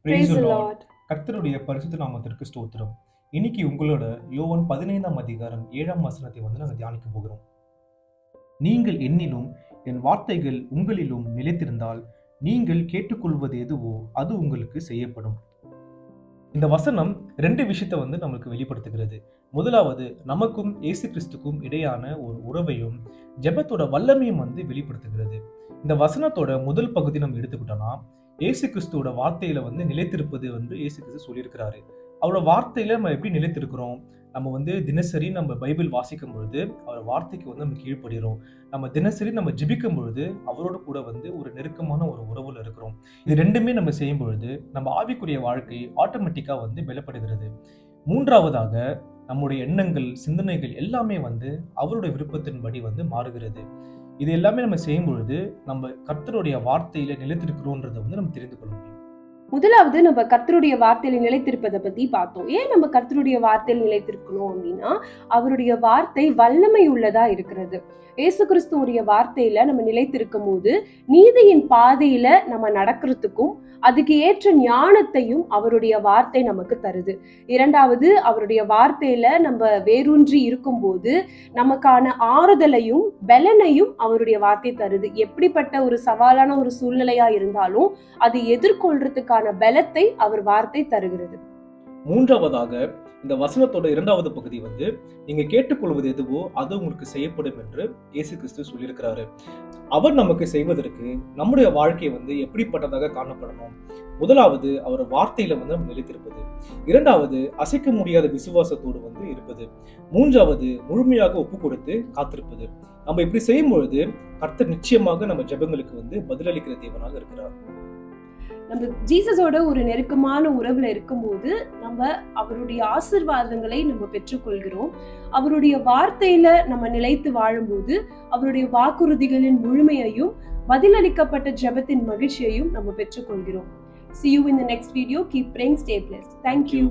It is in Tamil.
Praise Praise the the Lord. Lord. கர்த்தருடைய பரிசுத்த நாமத்திற்கு ஸ்தோத்திரம். இன்னைக்கு உங்களோட யோவான் 15ஆம் அதிகாரம் 7ஆம் வசனத்தை நாங்க தியானிக்க போகிறோம். நீங்கள் என்னிலும் என் வார்த்தைகள் உங்களிலும் நிலைத்திருந்தால் நீங்கள் கேட்டுக்கொள்வது எதுவோ அது உங்களுக்கு செய்யப்படும். இந்த வசனம் 2 விஷயத்தை நமக்கு வெளிப்படுத்துகிறது. முதலாவது, நமக்கும் இயேசு கிறிஸ்துக்கும் இடையான ஒரு உறவையும் ஜெபத்தோட வல்லமையும் வெளிப்படுத்துகிறது. இந்த வசனத்தோட முதல் பகுதி நம்ம எடுத்துக்கிட்டோம்னா, இயேசு கிறிஸ்துவோட வார்த்தையில நிலைத்திருப்பது இயேசு கிறிஸ்து சொல்லியிருக்கிறாரு. அவரோட வார்த்தையில நம்ம எப்படி நிலைத்திருக்கிறோம்? நம்ம தினசரி நம்ம பைபிள் வாசிக்கும் பொழுது அவர் வார்த்தைக்கு நம்ம கீழ்ப்படுகிறோம். நம்ம தினசரி நம்ம ஜெபிக்கும் பொழுது அவரோட கூட ஒரு நெருக்கமான ஒரு உறவுல இருக்கிறோம். இது ரெண்டுமே நம்ம செய்யும் பொழுது நம்ம ஆவிக்குரிய வாழ்க்கை ஆட்டோமேட்டிக்கா பலப்படுகிறது. மூன்றாவதாக, நம்முடைய எண்ணங்கள், சிந்தனைகள் எல்லாமே அவருடைய விருப்பத்தின்படி மாறுகிறது. இது எல்லாமே நம்ம செய்யும் பொழுது நம்ம கர்த்தருடைய வார்த்தையில நிலைத்திருக்கிறோன்றதை நம்ம தெரிந்து கொள்ள முடியும். முதலாவது நம்ம கர்த்தருடைய வார்த்தையில நிலைத்திருப்பதை பத்தி பார்த்தோம். ஏன் நம்ம கர்த்தருடைய வார்த்தையில் நிலைத்திருக்கணும் அப்படின்னா, அவருடைய வார்த்தை வல்லமை உள்ளதா இருக்கிறது. இயேசு கிறிஸ்துவுடைய வார்த்தையில நம்ம நிலைத்திருக்கும் போது நீதியின் பாதையில நம்ம நடக்கிறதுக்கும் அதுக்கு ஏற்ற ஞானத்தையும் அவருடைய வார்த்தை நமக்கு தருது. இரண்டாவது, அவருடைய வார்த்தையில நம்ம வேரூன்றி இருக்கும்போது நமக்கான ஆறுதலையும் பலனையும் அவருடைய வார்த்தை தருது. எப்படிப்பட்ட ஒரு சவாலான ஒரு சூழ்நிலையா இருந்தாலும் அதை எதிர்கொள்றதுக்கான பலத்தை அவர் வார்த்தை தருகிறது. மூன்றாவதாக, இந்த வசனத்தோட 2வது பகுதி நீங்க கேட்டுக்கொள்வது எதுவோ அது உங்களுக்கு செய்யப்படும் என்று இயேசு கிறிஸ்து சொல்லியிருக்கிறாரு. அவர் நமக்கு செய்வதற்கு நம்முடைய வாழ்க்கை எப்படிப்பட்டதாக காணப்படணும்? முதலாவது, அவர் வார்த்தையில நம்ம நிலைத்திருப்பது. இரண்டாவது, அசைக்க முடியாத விசுவாசத்தோடு இருப்பது. மூன்றாவது, முழுமையாக ஒப்பு கொடுத்து காத்திருப்பது. நம்ம இப்படி செய்யும் பொழுது கர்த்தர் நிச்சயமாக நம்ம ஜெபங்களுக்கு பதிலளிக்கிற தேவனாக இருக்கிறார். நம்ம ஜீசஸோட ஒரு நெருக்கமான உறவுல இருக்கும்போது நம்ம அவருடைய ஆசீர்வாதங்களை நம்ம பெற்றுக்கொள்கிறோம். அவருடைய வார்த்தையில நம்ம நிலைத்து வாழும்போது அவருடைய வாக்குறுதிகளின் முழுமையையும் பதிலளிக்கப்பட்ட ஜெபத்தின் மகிழ்ச்சியையும் நம்ம பெற்றுக்கொள்கிறோம். See you in the next video. Keep praying. Stay blessed. Thank you.